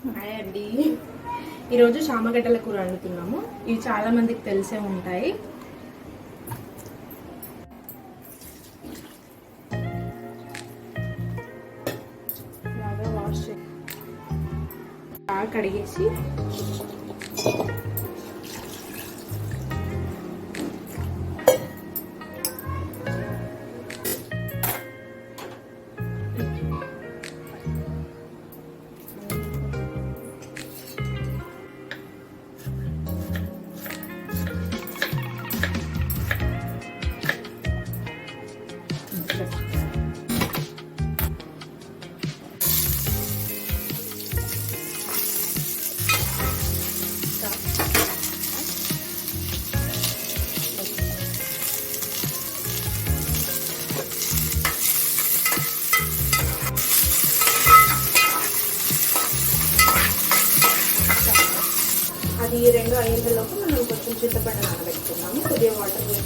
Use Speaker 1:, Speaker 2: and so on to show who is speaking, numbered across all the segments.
Speaker 1: Hi అండి. ఈరోజు చామగడ్డల కూర వండుతున్నాము. ఇవి చాలా మందికి తెలిసే ఉంటాయి. బాగా వాష్ చేసి బాగా కడిగేసి అది రెండు అయ్యేలోపు మనం కొంచెం చింతపండు నానబెట్టుకున్నాము. కొద్దిగా వాటర్ వేసి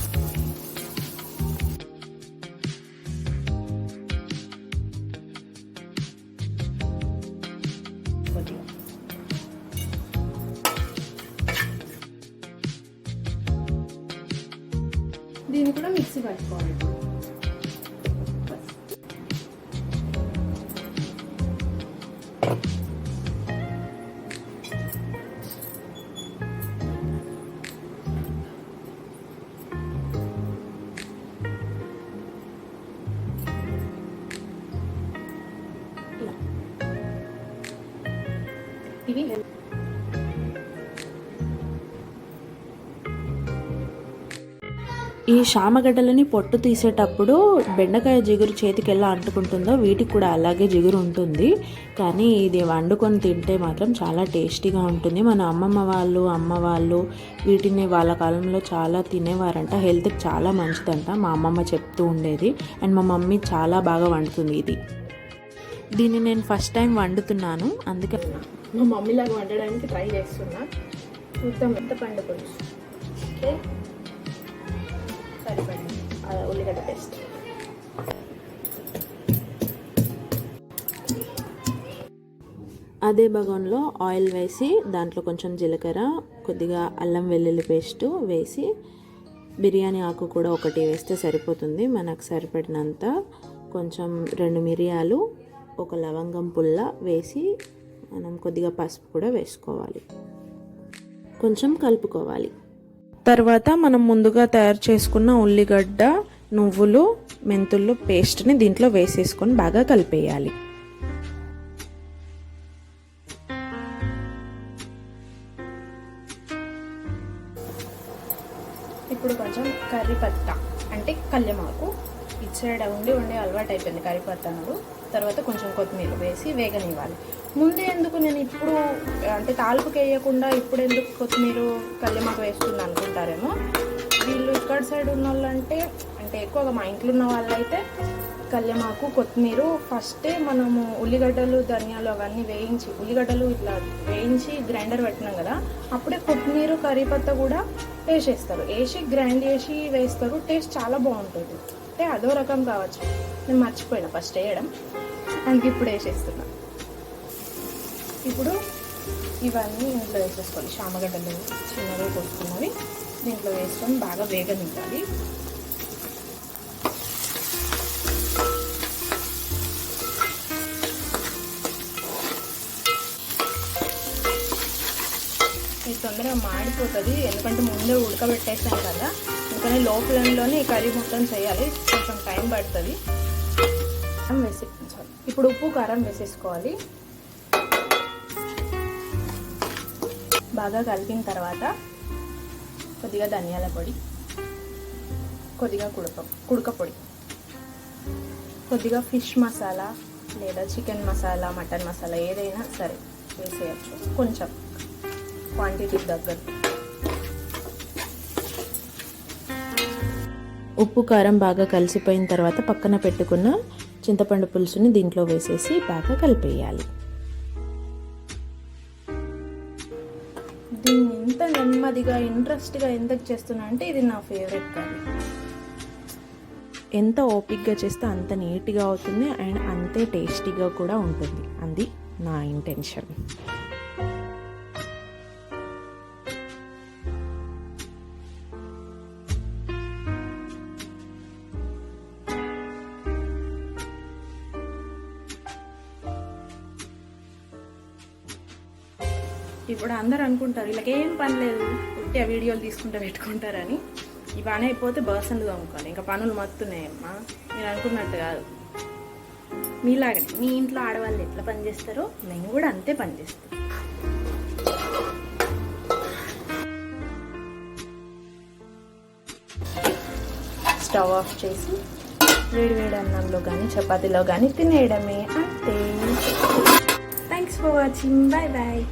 Speaker 1: దీన్ని కూడా మిక్సీ పట్టుకోవాలి. ఇవి
Speaker 2: ఈ చామగడ్డలని పొట్టు తీసేటప్పుడు బెండకాయ జిగురు చేతికి ఎలా అంటుకుంటుందో వీటికి కూడా అలాగే జిగురు ఉంటుంది. కానీ ఇది వండుకొని తింటే మాత్రం చాలా టేస్టీగా ఉంటుంది. మన అమ్మమ్మ వాళ్ళు అమ్మ వాళ్ళు వీటిని వాళ్ళ కాలంలో చాలా తినేవారంట. హెల్త్కి చాలా మంచిదంట మా అమ్మమ్మ చెప్తూ ఉండేది. అండ్ మా మమ్మీ చాలా బాగా వండుతుంది ఇది. దీన్ని నేను ఫస్ట్ టైం వండుతున్నాను, అందుకే
Speaker 1: మా మమ్మీలాగా వండడానికి ట్రై చేస్తున్నా. చూద్దాం ఎంత పండు కొంచెం. ఓకే, సరిపడింది ఉల్లిగడ్డ పేస్ట్.
Speaker 2: అదే బగోన్లో ఆయిల్ వేసి దాంట్లో కొంచెం జీలకర్ర, కొద్దిగా అల్లం వెల్లుల్లి పేస్ట్ వేసి బిర్యానీ ఆకు కూడా ఒకటి వేస్తే సరిపోతుంది. మనకు సరిపడినంత కొంచెం 2 మిరియాలు, ఒక లవంగం పుల్ల వేసి మనం కొద్దిగా పసుపు కూడా వేసుకోవాలి. కొంచెం కలుపుకోవాలి. తర్వాత మనం ముందుగా తయారు చేసుకున్న ఉల్లిగడ్డ, నువ్వులు, మెంతులు పేస్ట్ని దీంట్లో వేసేసుకొని బాగా కలిపేయాలి.
Speaker 1: ఇప్పుడు కొంచెం కర్రీపత్త అంటే కళ్యమాకు ఇటు సైడ్ ఉండే అలవాటు అయిపోయింది కర్రీపత్తనడు. తర్వాత కొంచెం కొత్తిమీర వేసి వేగనివ్వాలి. ముందే ఎందుకు నేను ఇప్పుడు అంటే తాలింపుకి వేయకుండా ఇప్పుడు ఎందుకు కొత్తిమీర కళ్యమాకు వేస్తుంది అనుకుంటారేమో. వీళ్ళు ఇక్కడ సైడ్ ఉన్న వాళ్ళు అంటే ఎక్కువగా మా ఇంట్లో ఉన్న వాళ్ళు అయితే కళ్యమాకు కొత్తిమీర ఫస్టే మనము ఉల్లిగడ్డలు ధనియాలు అవన్నీ వేయించి ఉల్లిగడ్డలు ఇట్లా వేయించి గ్రైండర్ పెట్టినాం కదా, అప్పుడే కొత్తిమీర కర్రీపత్త కూడా వేసి గ్రైండ్ చేసి వేస్తారు. టేస్ట్ చాలా బాగుంటుంది. అంటే అదో రకం కావచ్చు, నేను మర్చిపోయినా ఫస్ట్ వేయడం, అందుకే ఇప్పుడు వేసేస్తున్నా. ఇప్పుడు ఇవన్నీ ఇంట్లో వేసేసుకోవాలి. చామగడ్డలు చిన్నగా కొట్టుకున్నవి దీంట్లో వేసుకొని బాగా వేగనివ్వాలి. ఇది తొందరగా మాడిపోతుంది, ఎందుకంటే ముందే ఉడకబెట్టేసాం కదా. అందుకని లో ఫ్లేమ్లోనే ఈ కర్రీ మొత్తం చేయాలి, కొంచెం టైం పడుతుంది. వేసేసుకోవాలి. ఇప్పుడు ఉప్పు కారం వేసేసుకోవాలి. బాగా కలిపిన తర్వాత కొద్దిగా ధనియాల పొడి, కొద్దిగా కుడక పొడి, కొద్దిగా ఫిష్ మసాలా లేదా చికెన్ మసాలా, మటన్ మసాలా ఏదైనా సరే వేసేయచ్చు. కొంచెం క్వాంటిటీకి తగ్గట్టు.
Speaker 2: ఉప్పు కారం బాగా కలిసిపోయిన తర్వాత పక్కన పెట్టుకున్న చింతపండు పులుసుని దీంట్లో వేసేసి బాగా కలిపేయాలి.
Speaker 1: దీన్ని ఇంత నెమ్మదిగా ఇంట్రెస్ట్గా ఎందుకు చేస్తున్నా అంటే ఇది నా ఫేవరెట్ కర్రీ.
Speaker 2: ఎంత ఓపిక్గా చేస్తే అంత నీట్గా అవుతుంది అండ్ అంతే టేస్టీగా కూడా ఉంటుంది. అది
Speaker 3: నా ఇంటెన్షన్.
Speaker 1: ఇప్పుడు అందరూ అనుకుంటారు వీళ్ళకేం పని లేదు, ఉట్టి ఆ వీడియోలు తీసుకుంటూ పెట్టుకుంటారని. ఈ పని అయిపోతే బర్సన్లు తమ్ముకోవాలి, ఇంకా పనులు మత్తున్నాయమ్మా. మీరు అనుకున్నట్టు కాదు, మీలాగనే మీ ఇంట్లో ఆడవాళ్ళు ఎట్లా పని చేస్తారో నేను కూడా అంతే పని చేస్తాను. స్టవ్ ఆఫ్ చేసి వేడి వేడి అన్నంలో కానీ చపాతీలో కానీ తినేయడమే, అంతే. Thanks for watching. Bye bye.